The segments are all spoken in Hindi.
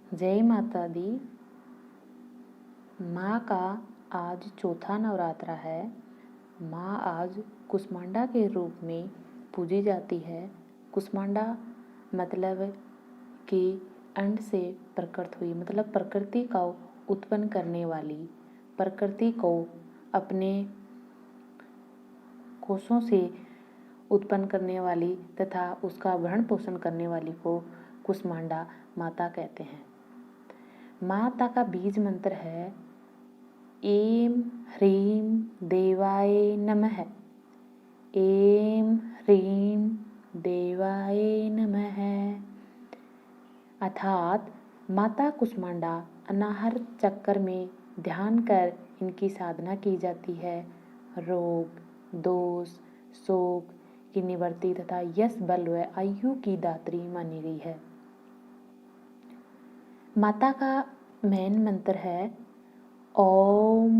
जय माता दी। माँ का आज चौथा नवरात्रा है। माँ आज कुष्मांडा के रूप में पूजी जाती है। कुष्मांडा मतलब कि अंड से प्रकट हुई, मतलब प्रकृति को उत्पन्न करने वाली, प्रकृति को अपने कोशों से उत्पन्न करने वाली तथा उसका भरण पोषण करने वाली को कुष्मांडा माता कहते हैं। माता का बीज मंत्र है ऐं ह्रीं देवाय नमः। ऐं ह्रीं देवाय नमः अर्थात माता कुष्मांडा अनाहत चक्र में ध्यान कर इनकी साधना की जाती है। रोग, दोष, शोक की निवृत्ति तथा यश, बल व आयु की दात्री मानी गई है। माता का मेन मंत्र है ओम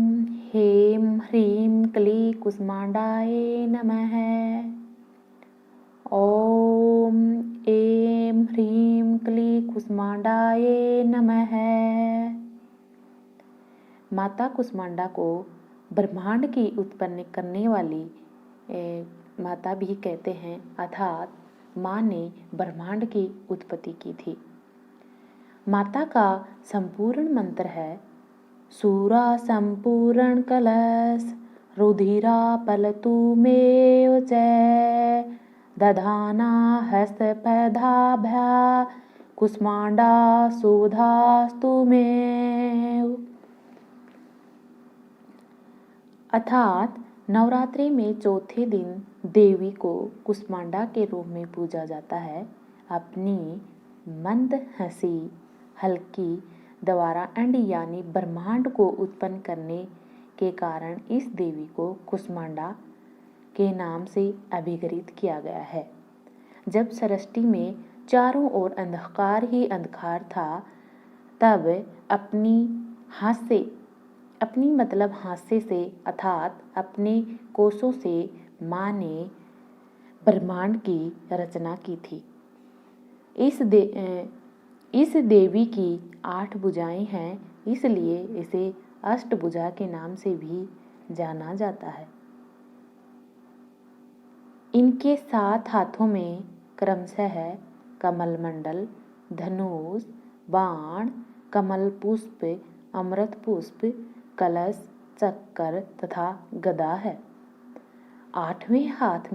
ह्रीं ह्रीं क्लीं कुष्मांडाय नमः। ओम ऐं ह्रीं क्लीं कुष्मांडाय नमः। माता कुष्मांडा को ब्रह्मांड की उत्पन्न करने वाली माता भी कहते हैं, अर्थात माँ ने ब्रह्मांड की उत्पत्ति की थी। माता का संपूर्ण मंत्र है सूरा संपूर्ण कलश रुधिरा पलतु मेव च दधाना हस्तपदाभ्या कुष्मांडा सुधास्तु मेव। अर्थात नवरात्रि में चौथे दिन देवी को कुष्मांडा के रूप में पूजा जाता है। अपनी मंद हंसी हल्की द्वारा अंड यानी ब्रह्मांड को उत्पन्न करने के कारण इस देवी को कुष्मांडा के नाम से अभिहित किया गया है। जब सृष्टि में चारों ओर अंधकार ही अंधकार था, तब अपनी मतलब हास्य से अर्थात अपने कोशों से माँ ने ब्रह्मांड की रचना की थी। इस देवी की 8 भुजाएं हैं, इसलिए इसे अष्टभुजा के नाम से भी जाना जाता है। इनके 7 हाथों में क्रमशः है कमल मंडल, धनुष, बाण, कमल पुष्प, अमृत पुष्प, कलश, चक्र तथा गदा है। 8वें हाथ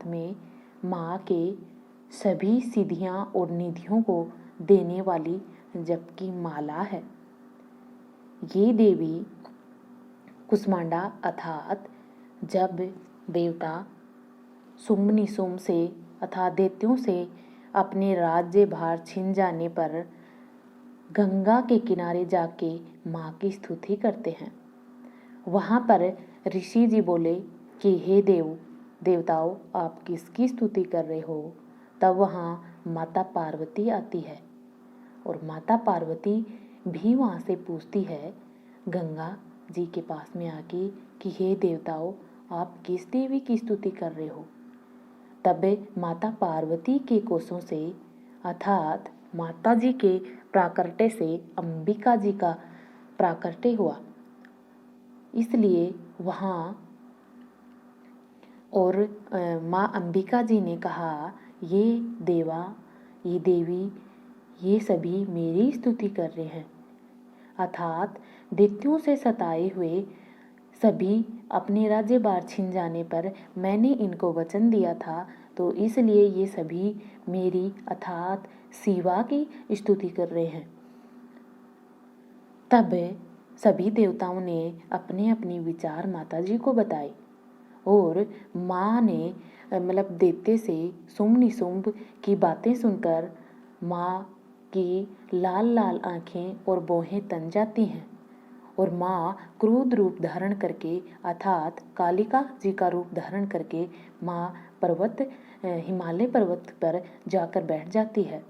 में माँ के सभी सिद्धियां और निधियों को देने वाली जप की माला है। ये देवी कुष्मांडा अर्थात जब देवता शुंभ निशुंभ से अर्थात दैत्यों से अपने राज्य भार छिन जाने पर गंगा के किनारे जाके माँ की स्तुति करते हैं। वहाँ पर ऋषि जी बोले कि हे देवताओं, आप किसकी स्तुति कर रहे हो? तब वहाँ माता पार्वती आती है और माता पार्वती भी वहाँ से पूछती है गंगा जी के पास में आके कि हे देवताओं, आप किस देवी की स्तुति कर रहे हो? तब माता पार्वती के कोशों से अर्थात माता जी के प्राकट्य से अंबिका जी का प्राकट्य हुआ, इसलिए वहाँ और माँ अंबिका जी ने कहा ये देवी ये सभी मेरी स्तुति कर रहे हैं। अर्थात दैत्यों से सताए हुए सभी अपने राज्य भार छिन जाने पर मैंने इनको वचन दिया था, तो इसलिए ये सभी मेरी अर्थात शिवा की स्तुति कर रहे हैं। तब सभी देवताओं ने अपने अपने विचार माता जी को बताए और माँ ने मतलब दैत्य से शुंभ निशुंभ की बातें सुनकर माँ की लाल लाल आँखें और भौहें तन जाती हैं और माँ क्रोध रूप धारण करके अर्थात कालिका जी का रूप धारण करके माँ हिमालय पर्वत पर जाकर बैठ जाती है।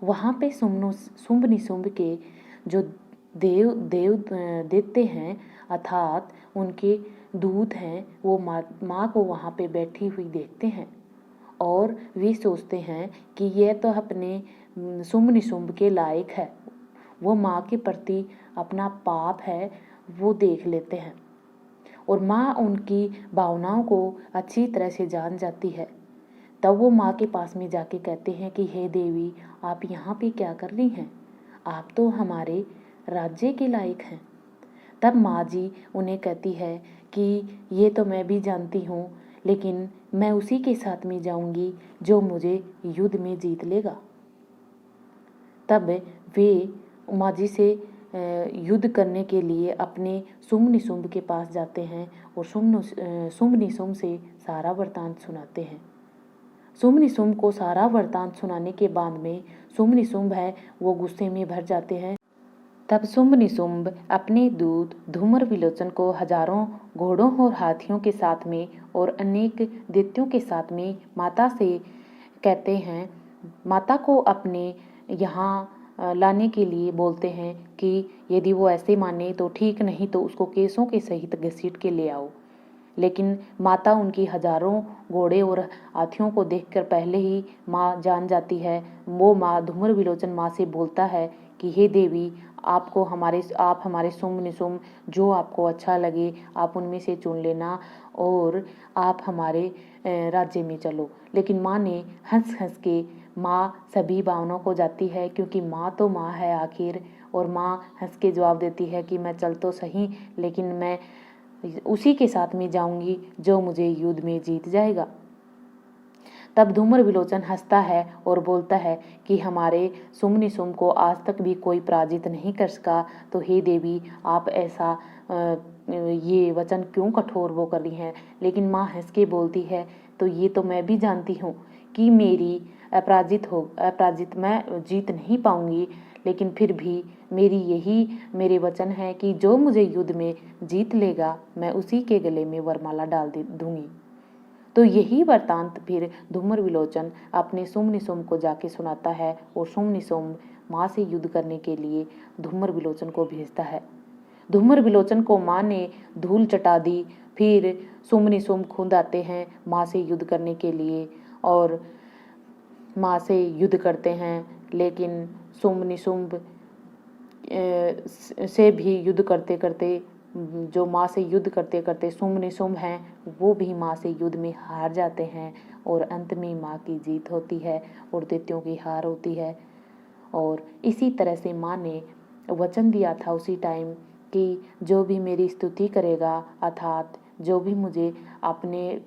वहाँ पे शुंभ निशुंभ के जो दैत्य हैं अर्थात उनके दूत हैं, वो माँ को वहाँ पे बैठी हुई देखते हैं और वे सोचते हैं कि यह तो अपने शुंभ निशुंभ के लायक है। वो माँ के प्रति अपना पाप है वो देख लेते हैं और माँ उनकी भावनाओं को अच्छी तरह से जान जाती है। तब वो माँ के पास में जाके कहते हैं कि हे देवी, आप यहाँ पे क्या कर रही हैं? आप तो हमारे राज्य के लायक हैं। तब माँ जी उन्हें कहती है कि ये तो मैं भी जानती हूँ, लेकिन मैं उसी के साथ में जाऊँगी जो मुझे युद्ध में जीत लेगा। तब वे माँ जी से युद्ध करने के लिए अपने शुंभ निशुंभ के पास जाते हैं और शुंभ निशुंभ से सारा वृत्तांत सुनाते हैं। शुंभ निशुंभ को सारा वृत्तांत सुनाने के बाद में शुंभ निशुंभ है वो गुस्से में भर जाते हैं। तब शुंभ निशुंभ अपने दूत धूम्र विलोचन को हजारों घोड़ों और हाथियों के साथ में और अनेक दैत्यों के साथ में माता से कहते हैं, माता को अपने यहाँ लाने के लिए बोलते हैं कि यदि वो ऐसे माने तो ठीक, नहीं तो उसको केसों के सहित घसीट के ले आओ। लेकिन माता उनकी हजारों घोड़े और हाथियों को देखकर पहले ही माँ जान जाती है। वो माँ धूम्र विलोचन माँ से बोलता है कि हे देवी, आप हमारे शुंभ निशुंभ जो आपको अच्छा लगे आप उनमें से चुन लेना और आप हमारे राज्य में चलो। लेकिन माँ ने हंस हंस के माँ सभी भावनाओं को जाती है, क्योंकि माँ तो माँ है आखिर। और माँ हंस के जवाब देती है कि मैं चल तो सही, लेकिन मैं उसी के साथ में जाऊंगी जो मुझे युद्ध में जीत जाएगा। तब धूम्र विलोचन हंसता है और बोलता है कि हमारे शुंभ निशुंभ को आज तक भी कोई पराजित नहीं कर सका, तो हे देवी, आप ऐसा ये वचन क्यों कठोर वो कर रही हैं। लेकिन माँ हंस के बोलती है, तो ये तो मैं भी जानती हूँ कि मेरी अपराजित मैं जीत नहीं पाऊंगी, लेकिन फिर भी मेरे वचन है कि जो मुझे युद्ध में जीत लेगा मैं उसी के गले में वरमाला डाल दूंगी। तो यही वृत्तांत फिर धूम्र विलोचन अपने शुंभ निशुंभ को जाके सुनाता है और शुंभ निशुंभ माँ से युद्ध करने के लिए धूम्र विलोचन को भेजता है। धूम्र विलोचन को माँ ने धूल चटा दी। फिर शुंभ निशुंभ खुद आते हैं माँ से युद्ध करने के लिए और माँ से युद्ध करते हैं, लेकिन शुंभ निशुंभ से भी युद्ध करते करते जो माँ से युद्ध करते करते शुंभ निशुंभ हैं वो भी माँ से युद्ध में हार जाते हैं और अंत में माँ की जीत होती है और दैत्यों की हार होती है। और इसी तरह से माँ ने वचन दिया था उसी टाइम कि जो भी मेरी स्तुति करेगा, अर्थात जो भी मुझे अपने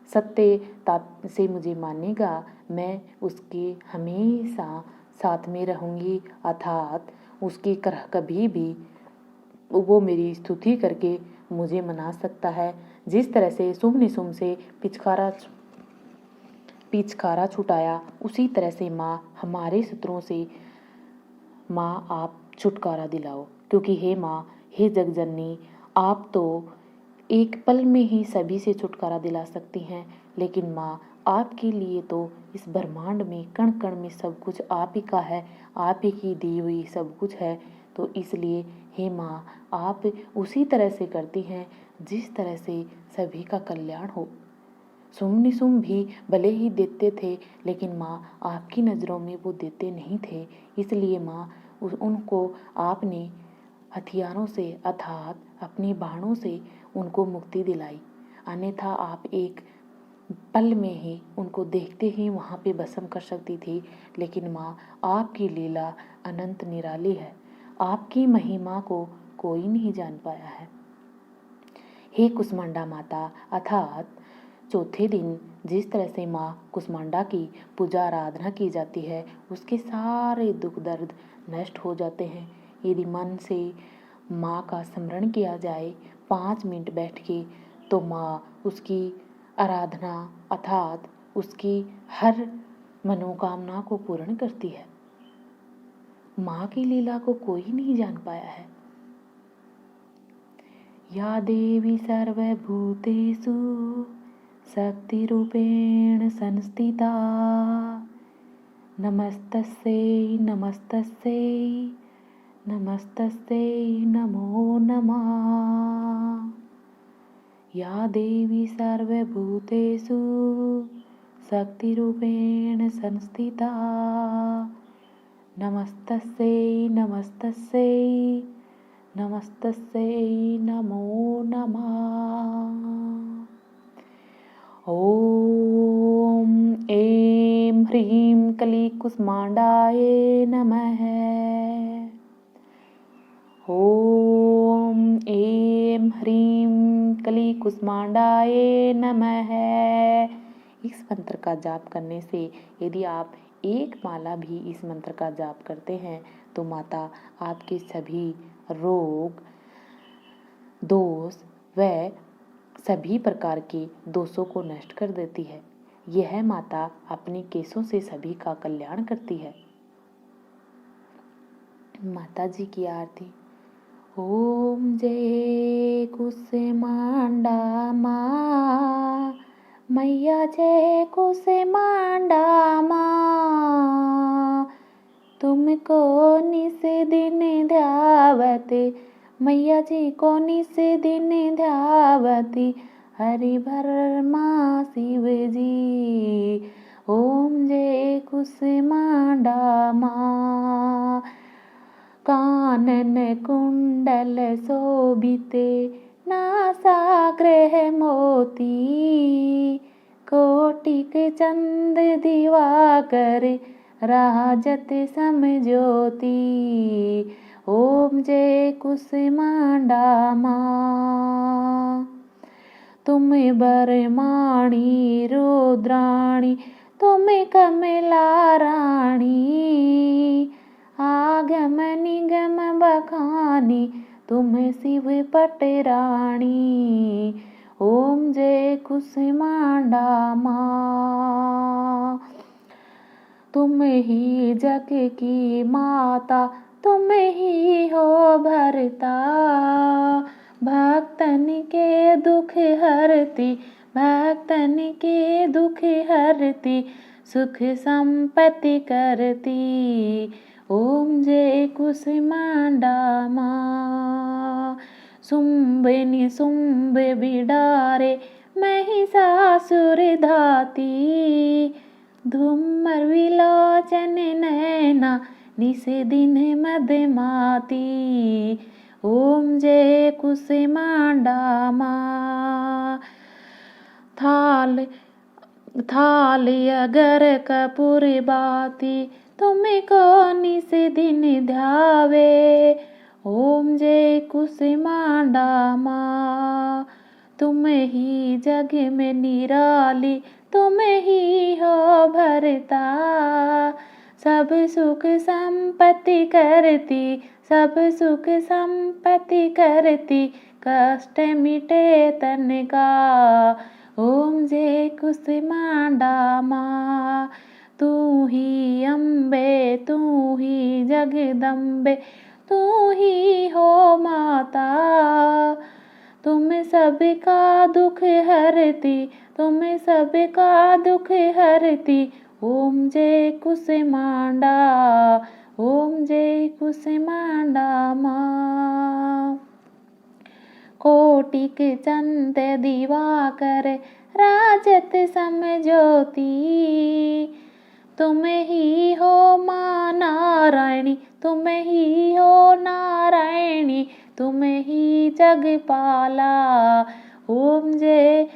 सत्यता से मुझे मानेगा, मैं उसके हमेशा साथ में रहूँगी। अर्थात उसकी कभी भी वो मेरी स्तुति करके मुझे मना सकता है। जिस तरह से शुंभ निशुंभ से पिचकारा छुटाया, उसी तरह से माँ हमारे शत्रुओं से माँ आप छुटकारा दिलाओ। क्योंकि हे माँ, हे जगजननी, आप तो एक पल में ही सभी से छुटकारा दिला सकती हैं, लेकिन माँ आपके लिए तो इस ब्रह्मांड में कण कण में सब कुछ आप ही का है, आप ही की दी हुई सब कुछ है। तो इसलिए हे माँ, आप उसी तरह से करती हैं जिस तरह से सभी का कल्याण हो। शुंभ निशुंभ भी भले ही देते थे, लेकिन माँ आपकी नज़रों में वो देते नहीं थे। इसलिए माँ उनको आपने हथियारों से अर्थात अपने बाणों से उनको मुक्ति दिलाई। अन्यथा आप एक पल में ही उनको देखते ही वहाँ पे भस्म कर सकती थी। लेकिन माँ आपकी लीला अनंत निराली है, आपकी महिमा को कोई नहीं जान पाया है। हे कुसमांडा माता, अर्थात चौथे दिन जिस तरह से माँ कुसमांडा की पूजा आराधना की जाती है, उसके सारे दुख दर्द नष्ट हो जाते हैं यदि मन से माँ का स्मरण किया जाए 5 मिनट बैठ के। तो माँ उसकी आराधना अर्थात उसकी हर मनोकामना को पूर्ण करती है। माँ की लीला को कोई नहीं जान पाया है। या देवी सर्वभूतेषु शक्तिरूपेण संस्थिता, नमस्तस्यै नमस्तस्यै नमस्तस्यै नमो नमः। या देवी सर्वभूतेषु शक्तिरूपेण संस्थिता नमस्तस्यै नमस्तस्यै नमस्तस्यै नमो नमः। ॐ ऐं ह्रीं कलिकुष्माण्डाय नमः। ॐ ऐं ह्रीं कलिकुष्माण्डाय नमः। इस मंत्र का जाप करने से यदि आप एक माला भी इस मंत्र का जाप करते हैं तो माता आपके सभी रोग, दोष व सभी प्रकार के दोषों को नष्ट कर देती है। यह माता अपने केसों से सभी का कल्याण करती है। माता जी की आरती। ओम जय कुसुमांडा माँ, मैया जय कुसुमांडा माँ, तुमको निस दिन ध्यावती, मैया जी को निस दिन ध्यावती, हरि भरमा शिव जी। ओम जय कुसुमांडा माँ, कानन कुंडल शोभिते, नासाग्रह मोती, कोटिक चंद दिवाकर, राजत समज्योति। ओम जय कुसुमांडा माँ, तुम बरमाणी रुद्राणी, तुम कमला रानी, आगम निगम बखानी, तुम शिव पटरानी। ओम जय कुसुमांडा माँ, तुम ही जग की माता, तुम ही हो भरता, भक्तन के दुख हरती, भक्तन के दुख हरती, सुख संपत्ति करती। ओम जय कुसुमांडा माँ, शुंभ निशुंभ बिडारे, महिषासुर धाती, धूमर विलोचन नैना, निस दिन मदमाती। ओम जय कुसुमांडा माँ, थाल थाल अगर कपूर बाती, तुमको निस दिन ध्यावे। ओम जय कुसुमांडा माँ, तुम ही जग में निराली, तुम ही हो भरता, सब सुख संपत्ति करती, सब सुख संपत्ति करती, कष्ट मिटे तन का। ओम जय कुसुमांडा माँ, तू ही अम्बे, तू ही जगदम्बे, तू ही हो माता, तुम सबका दुख हरती, तुम सबका दुख हरती। ओम जय कुसुमांडा, ओम जय कुसुमांडा माँ, कोटिक चंद दिवाकर, राजत समज्योति, तुम ही हो माँ नारायणी, तुम ही हो नारायणी, तुम ही जगपाला। ओम जय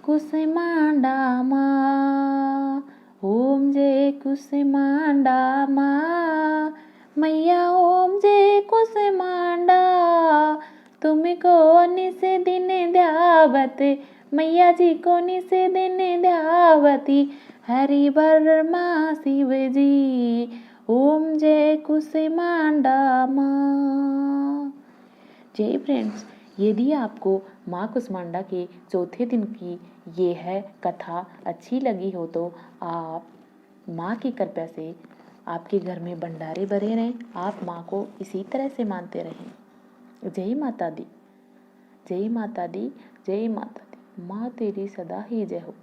कुसुमांडा माँ, ओम जय कुसुमांडा माँ, मैया ओम जय कुसुमांडा, तुमको निस दिन ध्यावत, मैया जी को निस दिन ध्यावती, हरि बर्मा शिव जी। ओम जय कुसुमांडा माँ। जय फ्रेंड्स, यदि आपको माँ कुसुमांडा के चौथे दिन की ये है कथा अच्छी लगी हो तो आप माँ की कृपा से आपके घर में भंडारे भरे रहें, आप माँ को इसी तरह से मानते रहें। जय माता दी, जय माता दी, जय माता दी। माँ तेरी सदा ही जय हो।